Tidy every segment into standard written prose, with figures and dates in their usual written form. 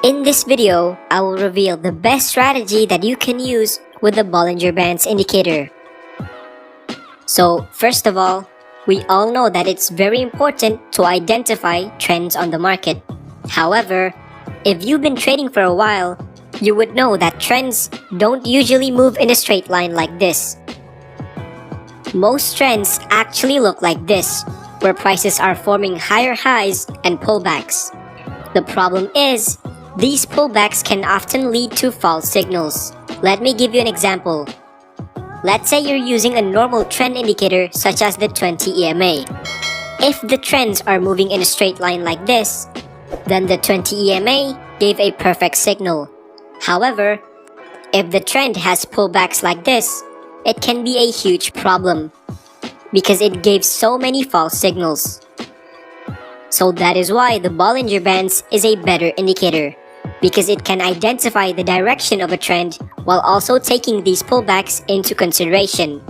In this video, I will reveal the best strategy that you can use with the Bollinger Bands indicator. So, first of all, we all know that it's very important to identify trends on the market. However, if you've been trading for a while, you would know that trends don't usually move in a straight line like this. Most trends actually look like this, where prices are forming higher highs and pullbacks. The problem is, these pullbacks can often lead to false signals. Let me give you an example. Let's say you're using a normal trend indicator such as the 20 EMA. If the trends are moving in a straight line like this, then the 20 EMA gave a perfect signal. However, if the trend has pullbacks like this, it can be a huge problem because it gave so many false signals. So that is why the Bollinger Bands is a better indicator, because it can identify the direction of a trend while also taking these pullbacks into consideration.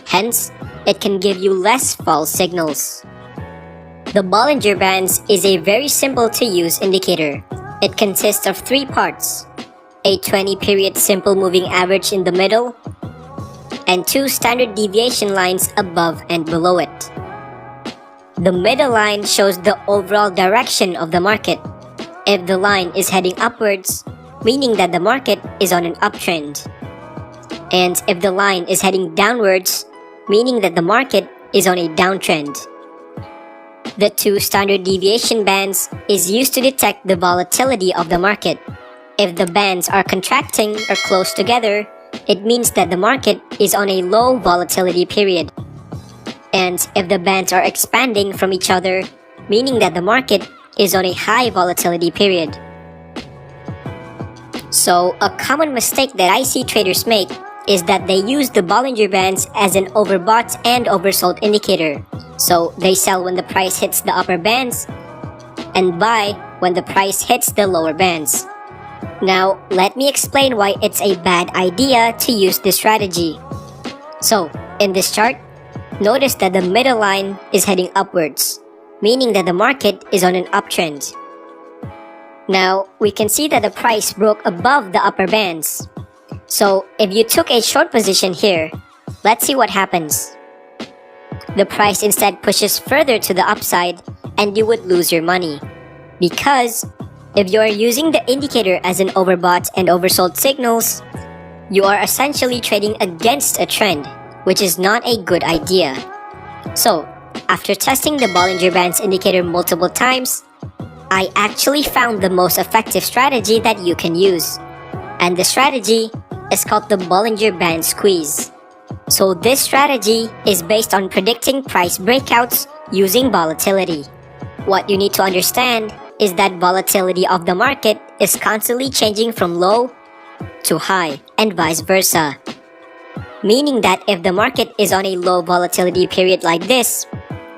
Hence, it can give you less false signals. The Bollinger Bands is a very simple to use indicator. It consists of 3 parts: a 20-period simple moving average in the middle, and 2 standard deviation lines above and below it. The middle line shows the overall direction of the market. If the line is heading upwards, meaning that the market is on an uptrend. And if the line is heading downwards, meaning that the market is on a downtrend. The 2 standard deviation bands is used to detect the volatility of the market. If the bands are contracting or close together, it means that the market is on a low volatility period. And if the bands are expanding from each other, meaning that the market is on a high volatility period. So, a common mistake that I see traders make is that they use the Bollinger Bands as an overbought and oversold indicator. So, they sell when the price hits the upper bands and buy when the price hits the lower bands. Now, let me explain why it's a bad idea to use this strategy. So, in this chart, notice that the middle line is heading upwards, meaning that the market is on an uptrend. Now, we can see that the price broke above the upper bands. So, if you took a short position here, let's see what happens. The price instead pushes further to the upside and you would lose your money. Because, if you are using the indicator as an overbought and oversold signals, you are essentially trading against a trend, which is not a good idea. So, after testing the Bollinger Bands indicator multiple times, I actually found the most effective strategy that you can use. And the strategy is called the Bollinger Band Squeeze. So this strategy is based on predicting price breakouts using volatility. What you need to understand is that volatility of the market is constantly changing from low to high and vice versa. Meaning that if the market is on a low volatility period like this,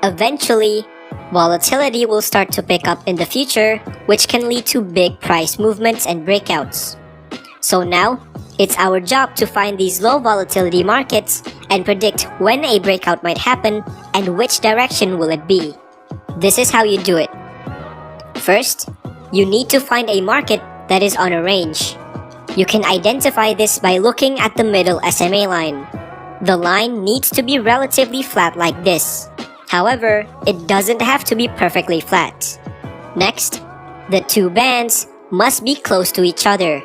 eventually, volatility will start to pick up in the future, which can lead to big price movements and breakouts. So now, it's our job to find these low volatility markets and predict when a breakout might happen and which direction will it be. This is how you do it. First, you need to find a market that is on a range. You can identify this by looking at the middle SMA line. The line needs to be relatively flat like this. However, it doesn't have to be perfectly flat. Next, the 2 bands must be close to each other.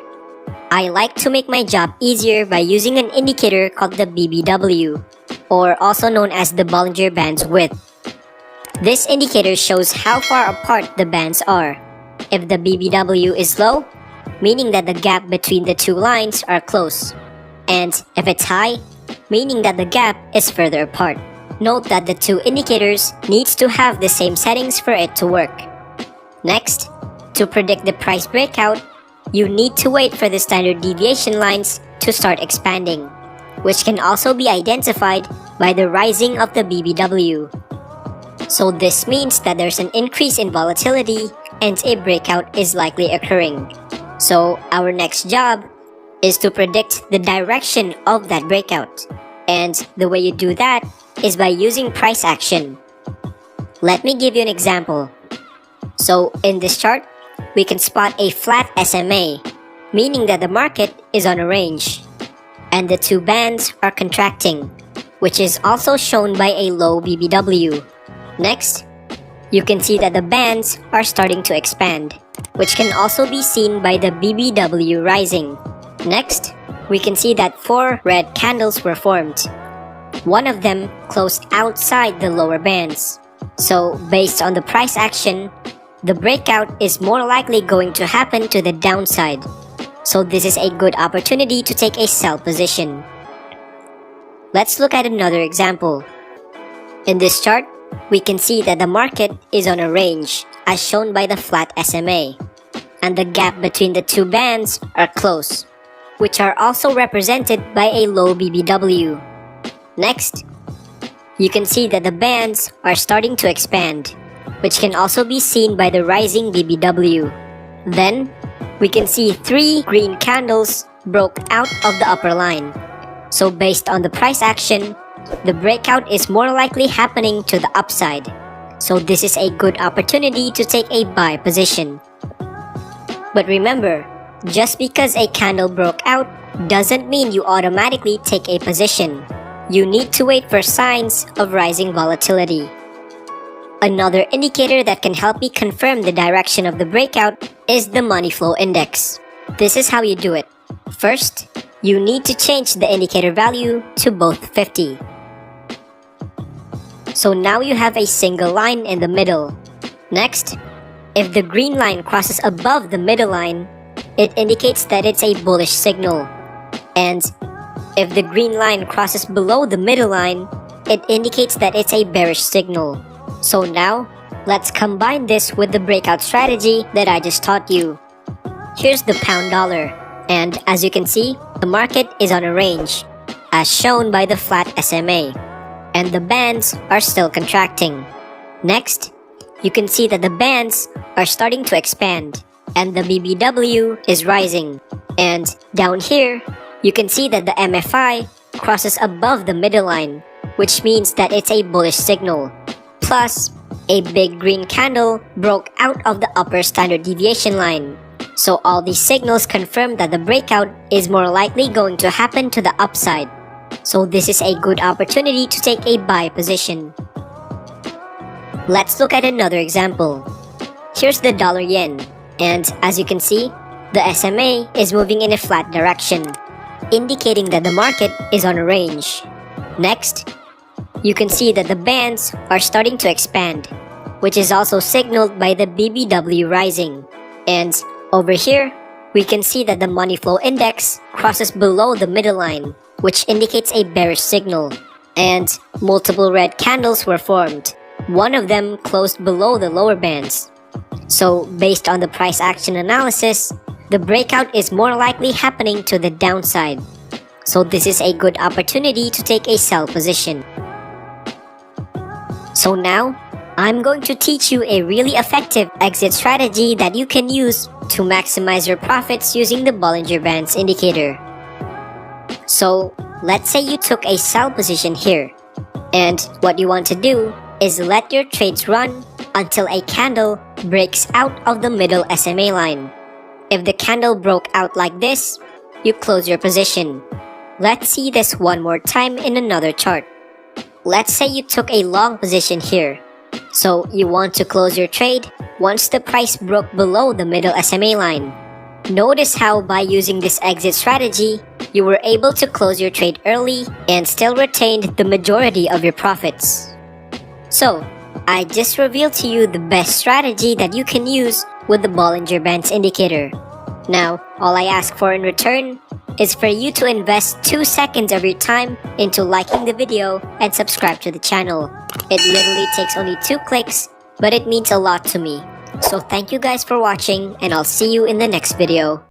I like to make my job easier by using an indicator called the BBW, or also known as the Bollinger Bands width. This indicator shows how far apart the bands are. If the BBW is low, meaning that the gap between the 2 lines are close. And if it's high, meaning that the gap is further apart. Note that the 2 indicators needs to have the same settings for it to work. Next, to predict the price breakout, you need to wait for the standard deviation lines to start expanding, which can also be identified by the rising of the BBW. So this means that there's an increase in volatility and a breakout is likely occurring. So our next job is to predict the direction of that breakout. And the way you do that is by using price action. Let me give you an example. So in this chart, we can spot a flat SMA, meaning that the market is on a range. And the two bands are contracting, which is also shown by a low BBW. Next, you can see that the bands are starting to expand, which can also be seen by the BBW rising. Next, we can see that 4 red candles were formed. One of them closed outside the lower bands. So, based on the price action, the breakout is more likely going to happen to the downside. So this is a good opportunity to take a sell position. Let's look at another example. In this chart, we can see that the market is on a range as shown by the flat SMA, and the gap between the two bands are close, which are also represented by a low BBW. Next, you can see that the bands are starting to expand, which can also be seen by the rising BBW. Then, we can see 3 green candles broke out of the upper line. So based on the price action, the breakout is more likely happening to the upside. So this is a good opportunity to take a buy position. But remember, just because a candle broke out doesn't mean you automatically take a position. You need to wait for signs of rising volatility. Another indicator that can help me confirm the direction of the breakout is the money flow index. This is how you do it. First, you need to change the indicator value to both 50. So now you have a single line in the middle. Next, if the green line crosses above the middle line, it indicates that it's a bullish signal. And if the green line crosses below the middle line, it indicates that it's a bearish signal. So now, let's combine this with the breakout strategy that I just taught you. Here's the pound dollar, and as you can see, the market is on a range, as shown by the flat SMA, and the bands are still contracting. Next, you can see that the bands are starting to expand, and the BBW is rising. And down here, you can see that the MFI crosses above the middle line, which means that it's a bullish signal. Plus, a big green candle broke out of the upper standard deviation line. So all these signals confirm that the breakout is more likely going to happen to the upside. So this is a good opportunity to take a buy position. Let's look at another example. Here's the dollar yen, and as you can see, the SMA is moving in a flat direction, indicating that the market is on a range. Next, you can see that the bands are starting to expand, which is also signaled by the BBW rising. And over here, we can see that the money flow index crosses below the middle line, which indicates a bearish signal. And multiple red candles were formed. One of them closed below the lower bands. So based on the price action analysis, the breakout is more likely happening to the downside. So this is a good opportunity to take a sell position. So now, I'm going to teach you a really effective exit strategy that you can use to maximize your profits using the Bollinger Bands indicator. So, let's say you took a sell position here, and what you want to do is let your trades run until a candle breaks out of the middle SMA line. If the candle broke out like this, you close your position. Let's see this one more time in another chart. Let's say you took a long position here. So you want to close your trade once the price broke below the middle SMA line. Notice how by using this exit strategy, you were able to close your trade early and still retained the majority of your profits. So, I just revealed to you the best strategy that you can use with the Bollinger Bands indicator. Now, all I ask for in return is for you to invest 2 seconds of your time into liking the video and subscribe to the channel. It literally takes only 2 clicks, but it means a lot to me. So thank you guys for watching, and I'll see you in the next video.